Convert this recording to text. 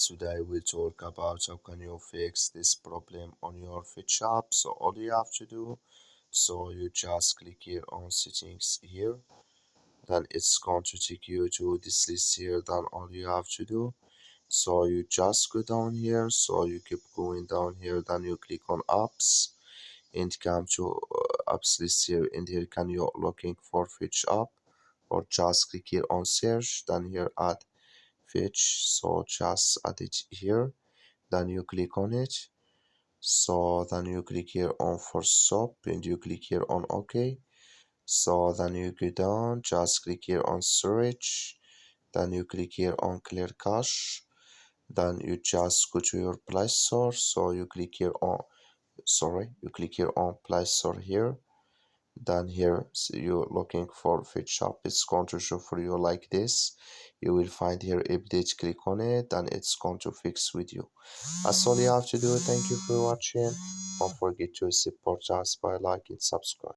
Today we'll talk about how can you fix this problem on your Fit shop. So all you have to do, so you just click here on settings here, then it's going to take you to this list here. Then all you have to do, so you just go down here, so you keep going down here, then you click on apps and come to apps list here, and here can you looking for Fetch app, or just click here on search, then here add Fetch, so just add it here, then you click on it, so then you click here on for stop and you click here on OK. So then you go down, just click here on storage, then you click here on clear cache, then you just go to your Play Store, so you click here on you click here on Play Store here, then here so you're looking for Fit shop, it's going to show for you like this. You will find here update, click on it, and it's going to fix with you. That's all you have to do. Thank you for watching. Don't forget to support us by liking, subscribe.